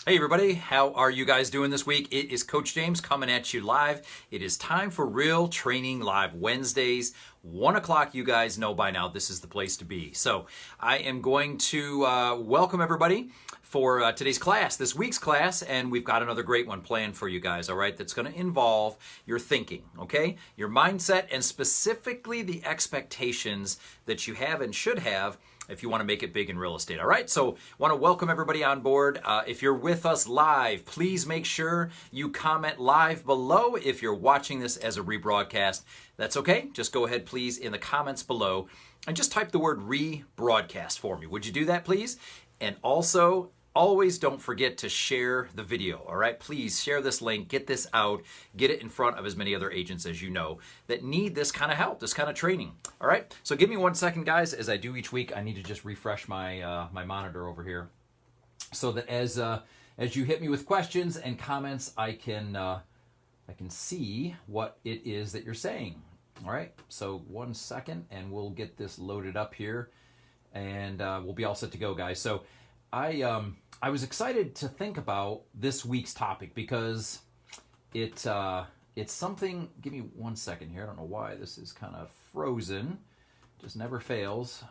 Hey everybody, how are you guys doing this week? It is Coach James coming at you live. It is time for Real Training Live Wednesdays, 1 o'clock. You guys know by now this is the place to be. So I am going to welcome everybody for today's class, this week's class, and we've got another great one planned for you guys, all right, that's going to involve your thinking, okay, your mindset, and specifically the expectations that you have and should have if you want to make it big in real estate. All right, so want to welcome everybody on board. If you're with us live, please make sure you comment live below. If you're watching this as a rebroadcast, that's okay. Just go ahead, please, in the comments below and just type the word rebroadcast for me. Would you do that, please? And also, always don't forget to share the video, all right? Please share this link, get this out, get it in front of as many other agents as you know that need this kind of help, this kind of training, all right? So give me 1 second, guys. As I do each week, I need to just refresh my my monitor over here so that as you hit me with questions and comments, I can see what it is that you're saying, all right? So 1 second, and we'll get this loaded up here, and we'll be all set to go, guys. So I was excited to think about this week's topic because it's something. Give me 1 second here. I don't know why this is kind of frozen. Just never fails.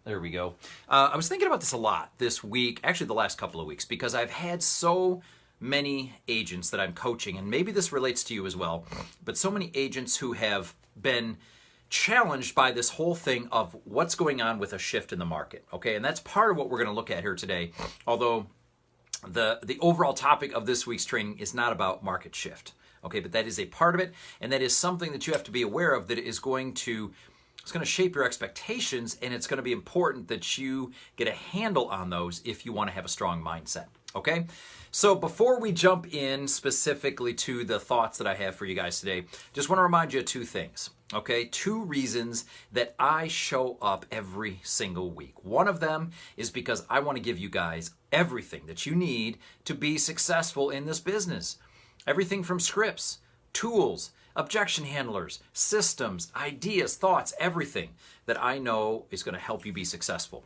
There we go. I was thinking about this a lot this week, actually the last couple of weeks, because I've had so many agents that I'm coaching, and maybe this relates to you as well, but so many agents who have been challenged by this whole thing of what's going on with a shift in the market, okay? And that's part of what we're going to look at here today, although the overall topic of this week's training is not about market shift, okay? But that is a part of it, and that is something that you have to be aware of, that it's going to shape your expectations, and it's going to be important that you get a handle on those if you want to have a strong mindset, okay? So before we jump in specifically to the thoughts that I have for you guys today, just want to remind you of two things. Okay, 2 reasons that I show up every single week. One of them is because I want to give you guys everything that you need to be successful in this business. Everything from scripts, tools, objection handlers, systems, ideas, thoughts, everything that I know is going to help you be successful.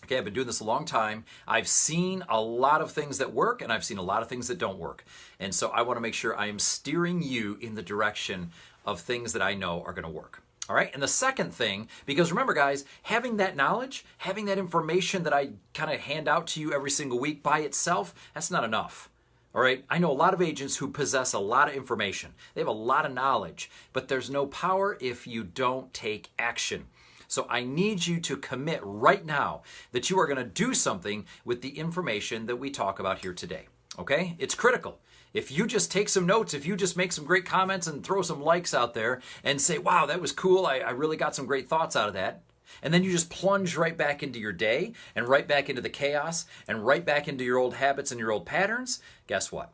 Okay, I've been doing this a long time. I've seen a lot of things that work, and I've seen a lot of things that don't work. And so I want to make sure I am steering you in the direction of things that I know are going to work. All right, and the second thing, because remember guys, having that knowledge, having that information that I kind of hand out to you every single week by itself, that's not enough. All right, I know a lot of agents who possess a lot of information. They have a lot of knowledge, but there's no power if you don't take action. So I need you to commit right now that you are going to do something with the information that we talk about here today. Okay? It's critical. If you just take some notes, if you just make some great comments and throw some likes out there and say, wow, that was cool, I really got some great thoughts out of that, and then you just plunge right back into your day and right back into the chaos and right back into your old habits and your old patterns, guess what?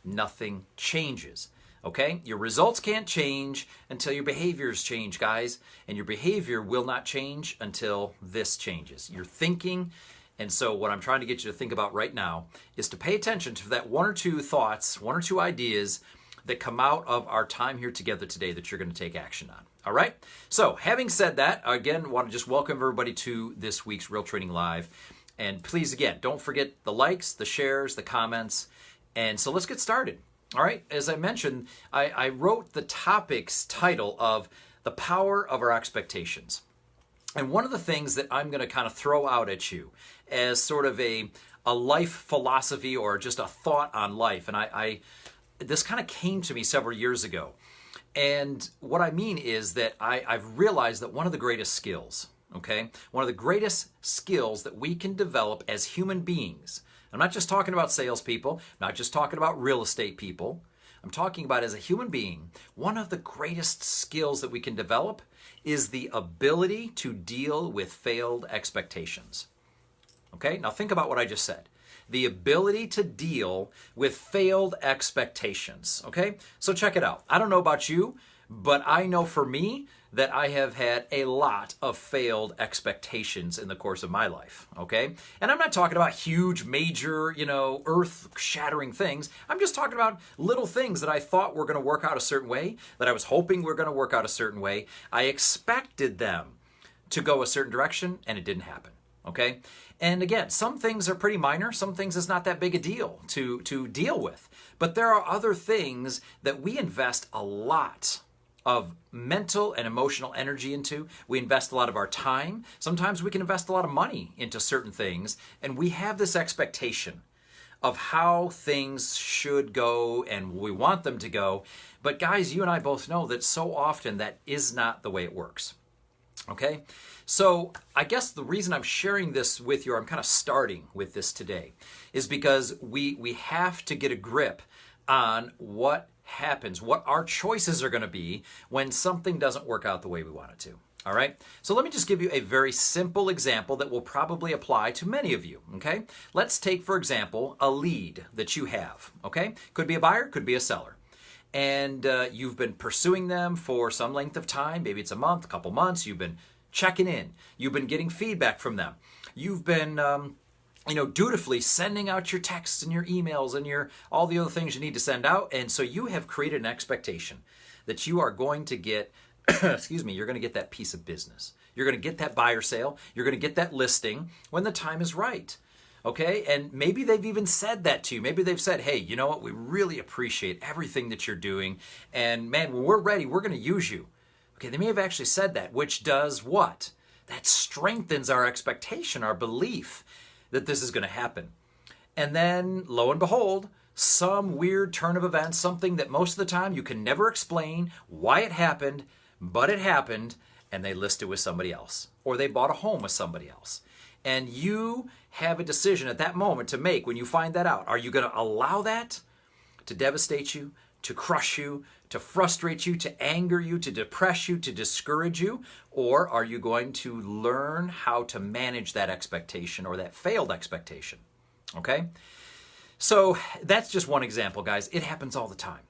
Nothing changes. Okay? Your results can't change until your behaviors change, guys. And your behavior will not change until this changes. Your thinking. And so what I'm trying to get you to think about right now is to pay attention to that 1 or 2 thoughts, 1 or 2 ideas that come out of our time here together today that you're going to take action on. All right? So having said that, again, want to just welcome everybody to this week's Real Training Live. And please, again, don't forget the likes, the shares, the comments. And so let's get started. All right, as I mentioned, I wrote the topic's title of The Power of Our Expectations. And one of the things that I'm going to kind of throw out at you as sort of a life philosophy or just a thought on life, and this kind of came to me several years ago. And what I mean is that I've realized that one of the greatest skills, okay, one of the greatest skills that we can develop as human beings, I'm not just talking about salespeople, I'm not just talking about real estate people. I'm talking about as a human being, one of the greatest skills that we can develop is the ability to deal with failed expectations. Okay, now think about what I just said. The ability to deal with failed expectations. Okay, so check it out. I don't know about you, but I know for me that I have had a lot of failed expectations in the course of my life, okay? And I'm not talking about huge, major, earth-shattering things. I'm just talking about little things that I thought were going to work out a certain way, that I was hoping were going to work out a certain way. I expected them to go a certain direction, and it didn't happen, okay? And again, some things are pretty minor. Some things is not that big a deal to deal with. But there are other things that we invest a lot of mental and emotional energy into. We invest a lot of our time. Sometimes we can invest a lot of money into certain things. And we have this expectation of how things should go and we want them to go. But guys, you and I both know that so often that is not the way it works. Okay? So I guess the reason I'm sharing this with you, or I'm kind of starting with this today, is because we have to get a grip on what happens, what our choices are going to be when something doesn't work out the way we want it to. All right. So let me just give you a very simple example that will probably apply to many of you. Okay. Let's take, for example, a lead that you have. Okay. Could be a buyer, could be a seller. And you've been pursuing them for some length of time. Maybe it's a month, a couple months. You've been checking in. You've been getting feedback from them. You've been, dutifully sending out your texts and your emails and all the other things you need to send out. And so you have created an expectation that you are going to get you're going to get that piece of business. You're going to get that buyer sale. You're going to get that listing when the time is right. Okay? And maybe they've even said that to you. Maybe they've said, hey, you know what? We really appreciate everything that you're doing. And man, when we're ready, we're going to use you. Okay, they may have actually said that, which does what? That strengthens our expectation, our belief that this is going to happen. And then, lo and behold, some weird turn of events, something that most of the time you can never explain why it happened, but it happened, and they list it with somebody else, or they bought a home with somebody else. And you have a decision at that moment to make when you find that out. Are you going to allow that to devastate you, to crush you, to frustrate you, to anger you, to depress you, to discourage you? Or are you going to learn how to manage that expectation or that failed expectation? Okay? So that's just one example, guys. It happens all the time.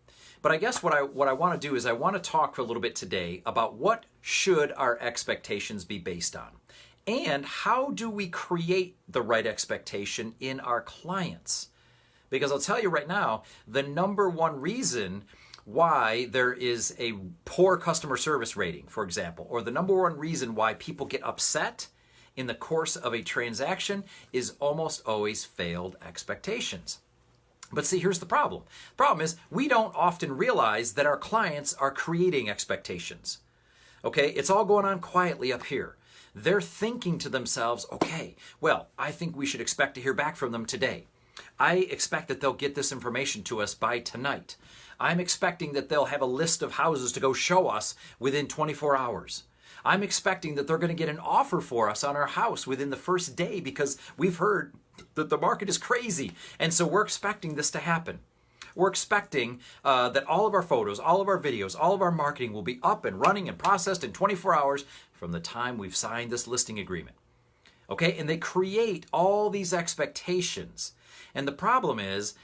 But I guess what I want to do is I want to talk for a little bit today about what should our expectations be based on, and how do we create the right expectation in our clients? Because I'll tell you right now, the number one reason why there is a poor customer service rating, for example, or the number one reason why people get upset in the course of a transaction is almost always failed expectations. But see, here's the problem. The problem is we don't often realize that our clients are creating expectations. Okay, it's all going on quietly up here. They're thinking to themselves, okay, well, I think we should expect to hear back from them today. I expect that they'll get this information to us by tonight. I'm expecting that they'll have a list of houses to go show us within 24 hours. I'm expecting that they're going to get an offer for us on our house within the first day because we've heard that the market is crazy. And so we're expecting this to happen. We're expecting that all of our photos, all of our videos, all of our marketing will be up and running and processed in 24 hours from the time we've signed this listing agreement. Okay, and they create all these expectations. And the problem is,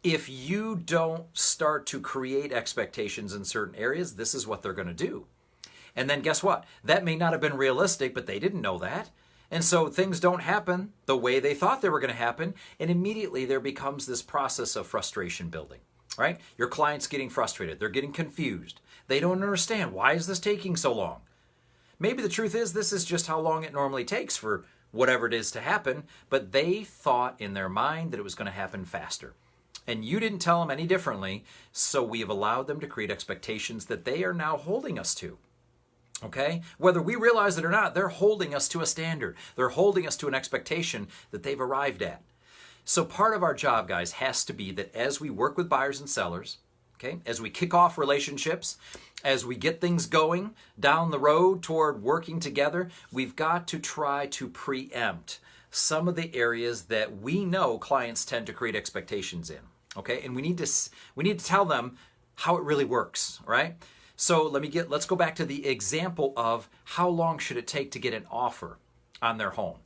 if you don't start to create expectations in certain areas, this is what they're going to do. And then guess what? That may not have been realistic, but they didn't know that. And so things don't happen the way they thought they were going to happen. And immediately there becomes this process of frustration building, right? Your client's getting frustrated. They're getting confused. They don't understand. Why is this taking so long? Maybe the truth is this is just how long it normally takes for whatever it is to happen, but they thought in their mind that it was going to happen faster. And you didn't tell them any differently, so we have allowed them to create expectations that they are now holding us to. Okay? Whether we realize it or not, they're holding us to a standard. They're holding us to an expectation that they've arrived at. So part of our job, guys, has to be that as we work with buyers and sellers, okay, as we kick off relationships, as we get things going down the road toward working together, we've got to try to preempt some of the areas that we know clients tend to create expectations in. Okay? And we need to tell them how it really works, right? So let's go back to the example of how long should it take to get an offer on their home.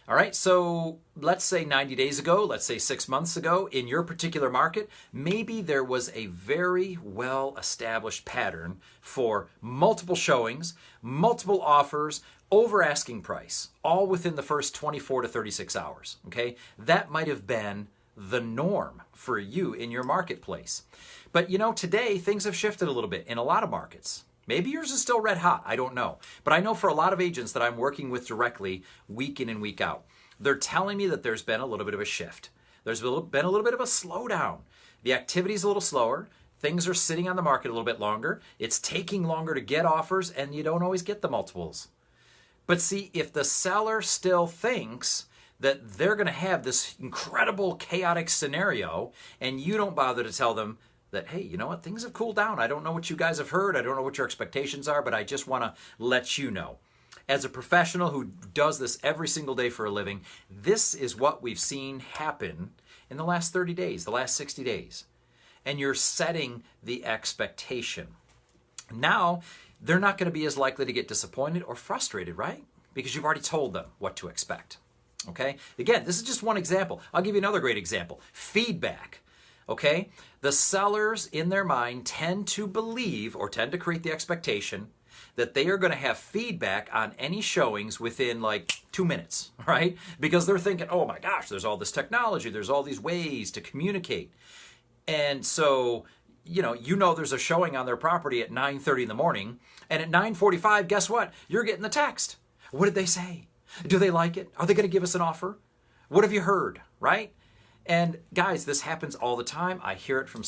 All right, so let's say 90 days ago, let's say 6 months ago, in your particular market, maybe there was a very well-established pattern for multiple showings, multiple offers, over asking price, all within the first 24 to 36 hours, okay? That might have been the norm for you in your marketplace. But you know, today things have shifted a little bit in a lot of markets. Maybe yours is still red hot, I don't know. But I know for a lot of agents that I'm working with directly week in and week out, They're telling me that there's been a little bit of a shift. There's been a little bit of a slowdown. The activity's a little slower. Things are sitting on the market a little bit longer. It's taking longer to get offers, and you don't always get the multiples. But see, if the seller still thinks that they're going to have this incredible chaotic scenario, and you don't bother to tell them that, hey, you know what, things have cooled down. I don't know what you guys have heard. I don't know what your expectations are, but I just want to let you know. As a professional who does this every single day for a living, this is what we've seen happen in the last 30 days, the last 60 days. And you're setting the expectation. Now, they're not going to be as likely to get disappointed or frustrated, right? Because you've already told them what to expect. Okay? Again, this is just one example. I'll give you another great example. Feedback. Okay? The sellers in their mind tend to believe or tend to create the expectation that they are going to have feedback on any showings within like 2 minutes, right? Because they're thinking, oh my gosh, there's all this technology, there's all these ways to communicate. And so, you know there's a showing on their property at 9:30 in the morning, and at 9:45, guess what? You're getting the text. What did they say? Do they like it? Are they going to give us an offer? What have you heard, right? And guys, this happens all the time. I hear it from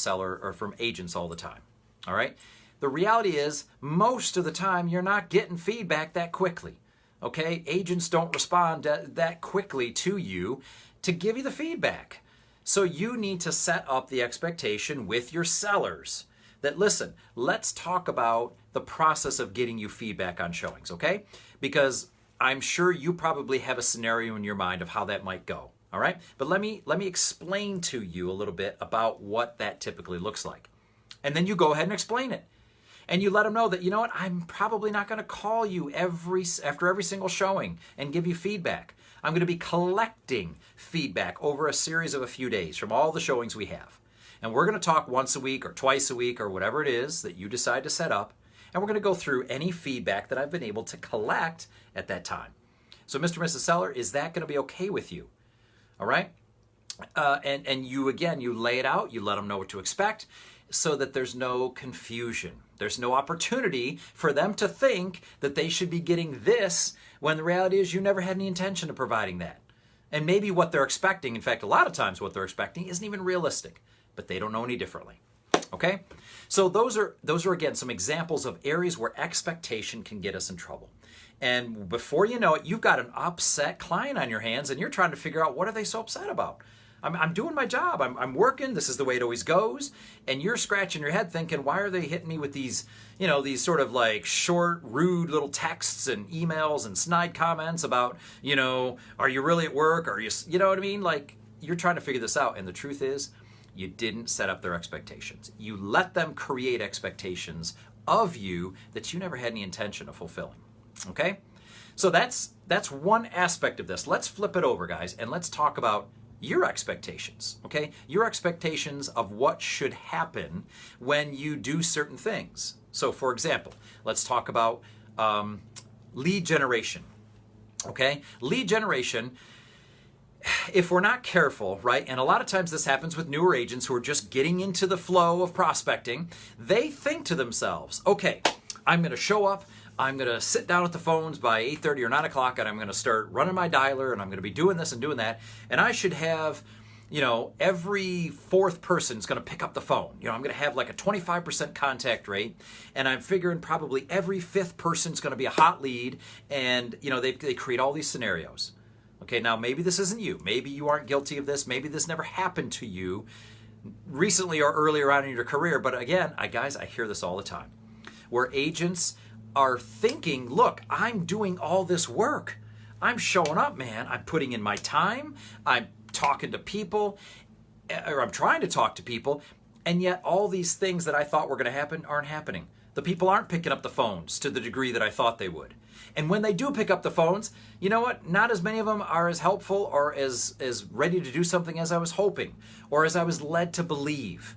from agents all the time, all right? The reality is, most of the time, you're not getting feedback that quickly, okay? Agents don't respond that quickly to you to give you the feedback. So you need to set up the expectation with your sellers that, listen, let's talk about the process of getting you feedback on showings, okay? Because I'm sure you probably have a scenario in your mind of how that might go, all right? But let me explain to you a little bit about what that typically looks like. And then you go ahead and explain it. And you let them know that, you know what, I'm probably not going to call you after every single showing and give you feedback. I'm going to be collecting feedback over a series of a few days from all the showings we have. And we're going to talk once a week or twice a week or whatever it is that you decide to set up. And we're going to go through any feedback that I've been able to collect at that time. So Mr. and Mrs. Seller, is that going to be okay with you? All right? And you lay it out. You let them know what to expect so that there's no confusion. There's no opportunity for them to think that they should be getting this when the reality is you never had any intention of providing that. And maybe what they're expecting, in fact, a lot of times what they're expecting isn't even realistic, but they don't know any differently. Okay? So those are again some examples of areas where expectation can get us in trouble. And before you know it, you've got an upset client on your hands and you're trying to figure out what are they so upset about? I'm doing my job. I'm working. This is the way it always goes. And you're scratching your head thinking, why are they hitting me with these sort of like short, rude little texts and emails and snide comments about, are you really at work? Are you know what I mean? Like, you're trying to figure this out. And the truth is, you didn't set up their expectations. You let them create expectations of you that you never had any intention of fulfilling. Okay? So that's one aspect of this. Let's flip it over, guys, and let's talk about your expectations, okay? Your expectations of what should happen when you do certain things. So, for example, let's talk about lead generation, okay? Lead generation, if we're not careful, right, and a lot of times this happens with newer agents who are just getting into the flow of prospecting, they think to themselves, okay, I'm going to show up, I'm going to sit down at the phones by 8:30 or 9 o'clock, and I'm going to start running my dialer, and I'm going to be doing this and doing that, and I should have, every fourth person's going to pick up the phone. I'm going to have like a 25% contact rate, and I'm figuring probably every fifth person's going to be a hot lead, and, they create all these scenarios. Okay, now maybe this isn't you. Maybe you aren't guilty of this. Maybe this never happened to you recently or earlier on in your career, but again, guys, I hear this all the time, where agents are thinking, look, I'm doing all this work. I'm showing up, man. I'm putting in my time. I'm talking to people, or I'm trying to talk to people, and yet all these things that I thought were going to happen aren't happening. The people aren't picking up the phones to the degree that I thought they would. And when they do pick up the phones, you know what? Not as many of them are as helpful or as ready to do something as I was hoping or as I was led to believe.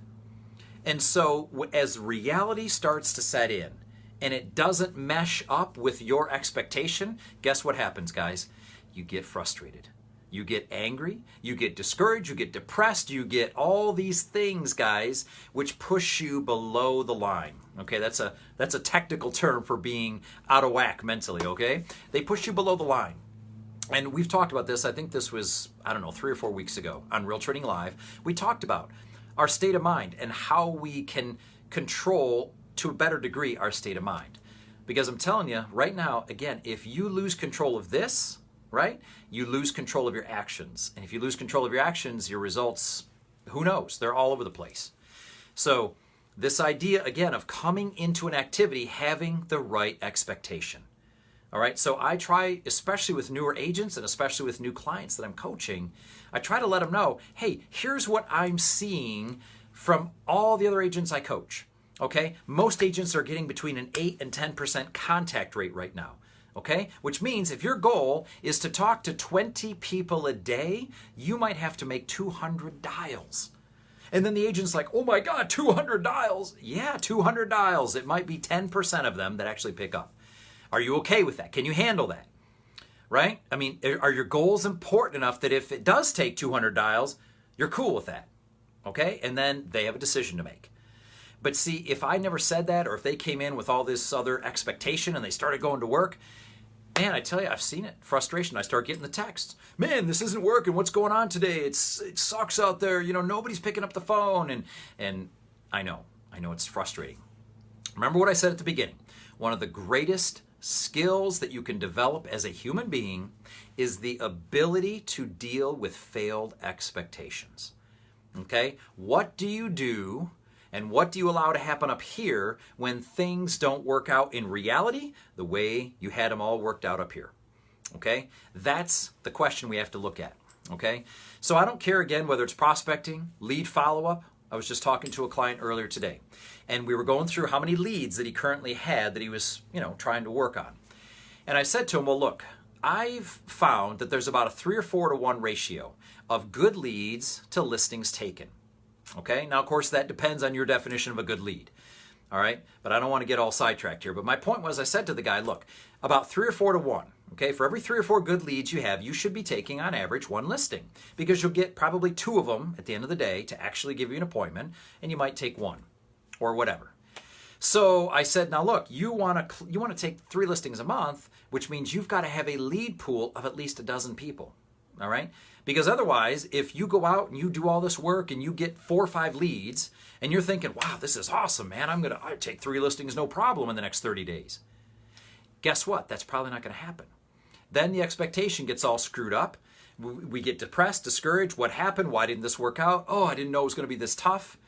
And so as reality starts to set in, and it doesn't mesh up with your expectation, guess what happens, guys? You get frustrated. You get angry. You get discouraged. You get depressed. You get all these things, guys, which push you below the line. Okay, that's a technical term for being out of whack mentally, okay? They push you below the line. And we've talked about this. I think this was, I don't know, 3 or 4 weeks ago on Real Training Live. We talked about our state of mind and how we can control to a better degree our state of mind. Because I'm telling you right now, again, if you lose control of this, right, you lose control of your actions. And if you lose control of your actions, your results, who knows? They're all over the place. So this idea, again, of coming into an activity, having the right expectation. All right, so I try, especially with newer agents and especially with new clients that I'm coaching, I try to let them know, hey, here's what I'm seeing from all the other agents I coach. Okay, most agents are getting between an 8 and 10% contact rate right now. Okay, which means if your goal is to talk to 20 people a day, you might have to make 200 dials. And then the agent's like, oh my God, 200 dials. Yeah, 200 dials. It might be 10% of them that actually pick up. Are you okay with that? Can you handle that? Right? I mean, are your goals important enough that if it does take 200 dials, you're cool with that? Okay? And then they have a decision to make. But see, if I never said that, or if they came in with all this other expectation and they started going to work, man, I tell you, I've seen it. Frustration. I start getting the texts. Man, this isn't working. What's going on today? It sucks out there. You know, nobody's picking up the phone. And I know it's frustrating. Remember what I said at the beginning. One of the greatest skills that you can develop as a human being is the ability to deal with failed expectations. Okay? What do you do and what do you allow to happen up here when things don't work out in reality the way you had them all worked out up here? Okay? That's the question we have to look at. Okay? So I don't care, again, whether it's prospecting, lead follow-up. I was just talking to a client earlier today, and we were going through how many leads that he currently had that he was, trying to work on. And I said to him, well, look, I've found that there's about a 3 or 4 to 1 ratio of good leads to listings taken. Okay? Now, of course, that depends on your definition of a good lead. All right? But I don't want to get all sidetracked here. But my point was, I said to the guy, look, about 3 or 4 to 1. Okay, for every 3 or 4 good leads you have, you should be taking on average 1 listing, because you'll get probably 2 of them at the end of the day to actually give you an appointment, and you might take 1 or whatever. So I said, now look, you want to take 3 listings a month, which means you've got to have a lead pool of at least a dozen people. All right, because otherwise, if you go out and you do all this work and you get 4 or 5 leads, and you're thinking, wow, this is awesome, man, I take 3 listings no problem in the next 30 days. Guess what? That's probably not going to happen. Then the expectation gets all screwed up. We get depressed, discouraged. What happened? Why didn't this work out? Oh, I didn't know it was going to be this tough.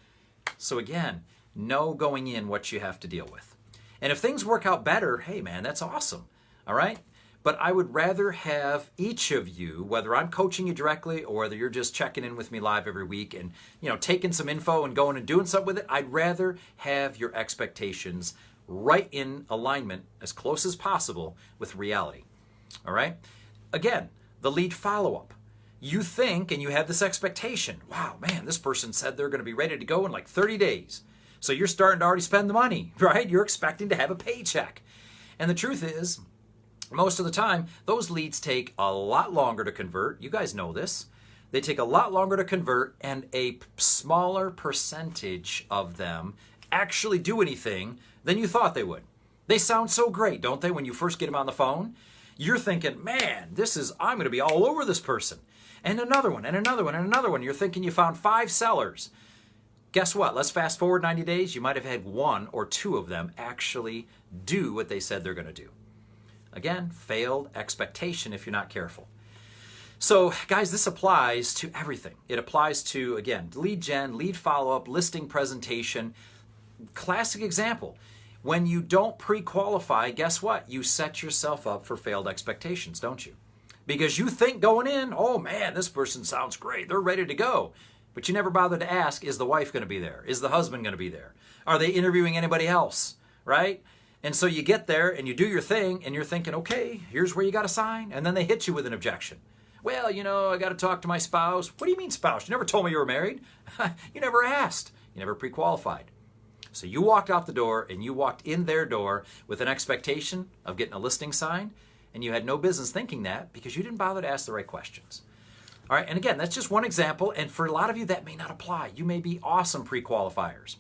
So again, know going in what you have to deal with. And if things work out better, hey man, that's awesome. All right? But I would rather have each of you, whether I'm coaching you directly or whether you're just checking in with me live every week and, taking some info and going and doing something with it, I'd rather have your expectations right in alignment as close as possible with reality. All right? Again, the lead follow-up. You think and you have this expectation, wow, man, this person said they're going to be ready to go in like 30 days. So you're starting to already spend the money, right? You're expecting to have a paycheck. And the truth is, most of the time, those leads take a lot longer to convert. You guys know this. They take a lot longer to convert, and a smaller percentage of them actually do anything than you thought they would. They sound so great, don't they, when you first get them on the phone? You're thinking, man, I'm going to be all over this person. And another one, and another one, and another one. You're thinking you found 5 sellers. Guess what? Let's fast forward 90 days. You might have had 1 or 2 of them actually do what they said they're going to do. Again, failed expectation if you're not careful. So, guys, this applies to everything. It applies to, again, lead gen, lead follow-up, listing presentation. Classic example. When you don't pre-qualify, guess what? You set yourself up for failed expectations, don't you? Because you think going in, oh man, this person sounds great. They're ready to go. But you never bothered to ask, is the wife going to be there? Is the husband going to be there? Are they interviewing anybody else? Right? And so you get there and you do your thing and you're thinking, okay, here's where you got to sign. And then they hit you with an objection. Well, I got to talk to my spouse. What do you mean spouse? You never told me you were married. You never asked. You never pre-qualified. So you walked out the door and you walked in their door with an expectation of getting a listing signed, and you had no business thinking that because you didn't bother to ask the right questions. All right, and again, that's just one example, and for a lot of you that may not apply. You may be awesome pre-qualifiers.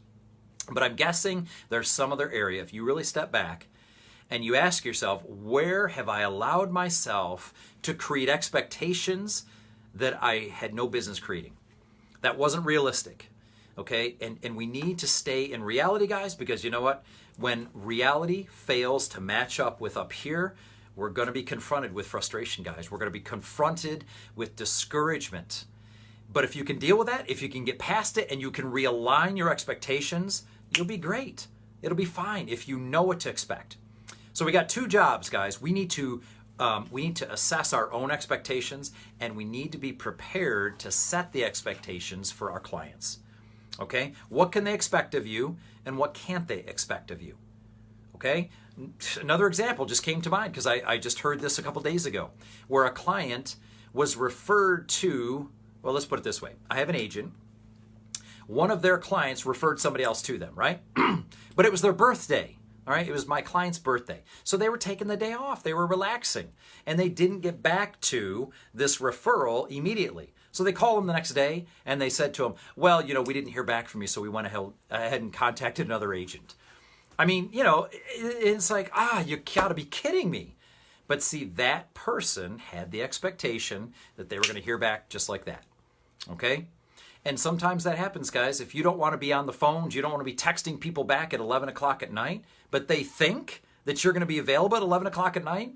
But I'm guessing there's some other area, if you really step back and you ask yourself, where have I allowed myself to create expectations that I had no business creating? That wasn't realistic. Okay, and we need to stay in reality, guys, because you know what? When reality fails to match up with up here, we're going to be confronted with frustration, guys. We're going to be confronted with discouragement. But if you can deal with that, if you can get past it and you can realign your expectations, you'll be great. It'll be fine if you know what to expect. So we got two jobs, guys. We need to assess our own expectations, and we need to be prepared to set the expectations for our clients. Okay? What can they expect of you, and what can't they expect of you? Okay? Another example just came to mind because I just heard this a couple days ago, where a client was referred to, well, let's put it this way. I have an agent. One of their clients referred somebody else to them, right? But it was their birthday. All right, it was my client's birthday. So they were taking the day off. They were relaxing. And they didn't get back to this referral immediately. So they called him the next day and they said to him, well, we didn't hear back from you, so we went ahead and contacted another agent. I mean, it's like, you gotta be kidding me. But see, that person had the expectation that they were going to hear back just like that. Okay? And sometimes that happens, guys. If you don't want to be on the phones, you don't want to be texting people back at 11 o'clock at night, but they think that you're going to be available at 11 o'clock at night.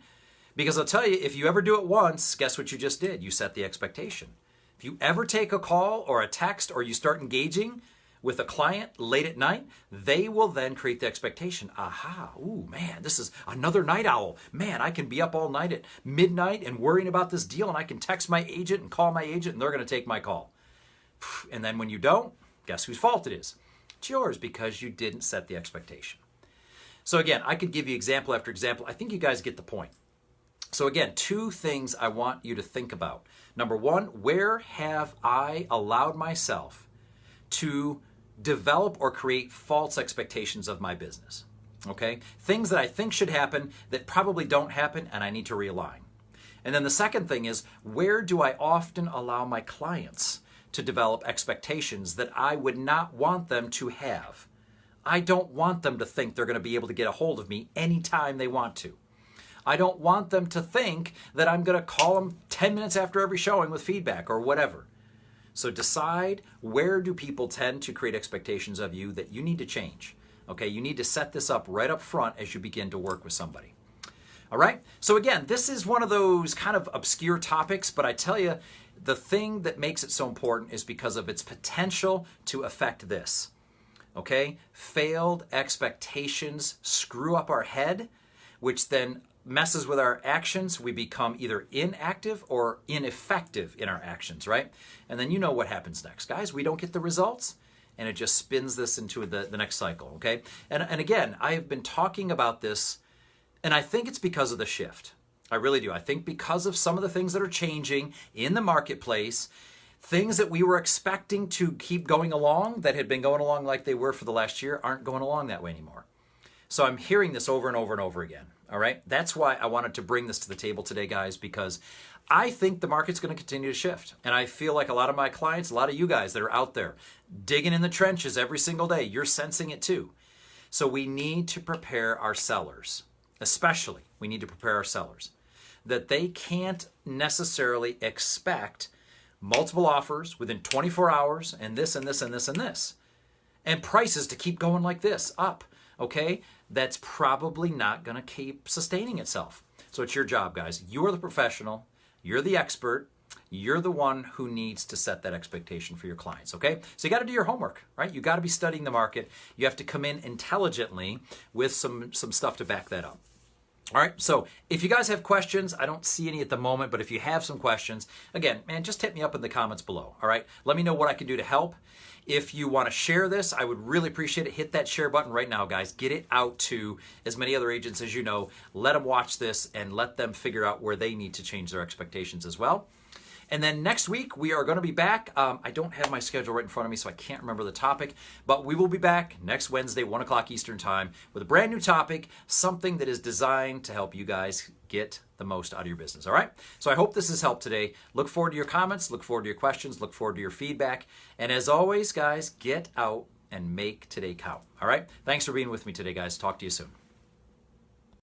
Because I'll tell you, if you ever do it once, guess what you just did? You set the expectation. If you ever take a call or a text or you start engaging with a client late at night, they will then create the expectation. Aha, ooh, man, this is another night owl. Man, I can be up all night at midnight and worrying about this deal, and I can text my agent and call my agent, and they're going to take my call. And then when you don't, guess whose fault it is? It's yours, because you didn't set the expectation. So again, I could give you example after example. I think you guys get the point. So again, two things I want you to think about. Number one, where have I allowed myself to develop or create false expectations of my business? Okay? Things that I think should happen that probably don't happen, and I need to realign. And then the second thing is, where do I often allow my clients to develop expectations that I would not want them to have? I don't want them to think they're going to be able to get a hold of me anytime they want to. I don't want them to think that I'm going to call them 10 minutes after every showing with feedback or whatever. So decide, where do people tend to create expectations of you that you need to change? Okay, you need to set this up right up front as you begin to work with somebody. All right, so again, this is one of those kind of obscure topics, but I tell you, the thing that makes it so important is because of its potential to affect this. Okay, failed expectations screw up our head, which then messes with our actions. We become either inactive or ineffective in our actions, right? And then you know what happens next, guys. We don't get the results, and it just spins this into the next cycle, okay? And again, I have been talking about this, and I think it's because of the shift. I really do. I think because of some of the things that are changing in the marketplace, things that we were expecting to keep going along, that had been going along like they were for the last year, aren't going along that way anymore. So I'm hearing this over and over and over again. All right. That's why I wanted to bring this to the table today, guys, because I think the market's going to continue to shift. And I feel like a lot of my clients, a lot of you guys that are out there digging in the trenches every single day, you're sensing it too. So we need to prepare our sellers, especially we need to prepare our sellers that they can't necessarily expect multiple offers within 24 hours and this and this and this and this, and prices to keep going like this up. Okay, that's probably not going to keep sustaining itself. So it's your job, guys. You're the professional. You're the expert. You're the one who needs to set that expectation for your clients, okay? So you got to do your homework, right? You got to be studying the market. You have to come in intelligently with some stuff to back that up. All right, so if you guys have questions, I don't see any at the moment, but if you have some questions, again, man, just hit me up in the comments below, all right? Let me know what I can do to help. If you want to share this, I would really appreciate it. Hit that share button right now, guys. Get it out to as many other agents as you know. Let them watch this and let them figure out where they need to change their expectations as well. And then next week, we are going to be back. I don't have my schedule right in front of me, so I can't remember the topic. But we will be back next Wednesday, 1 o'clock Eastern Time, with a brand new topic, something that is designed to help you guys get the most out of your business, all right? So I hope this has helped today. Look forward to your comments. Look forward to your questions. Look forward to your feedback. And as always, guys, get out and make today count, all right? Thanks for being with me today, guys. Talk to you soon.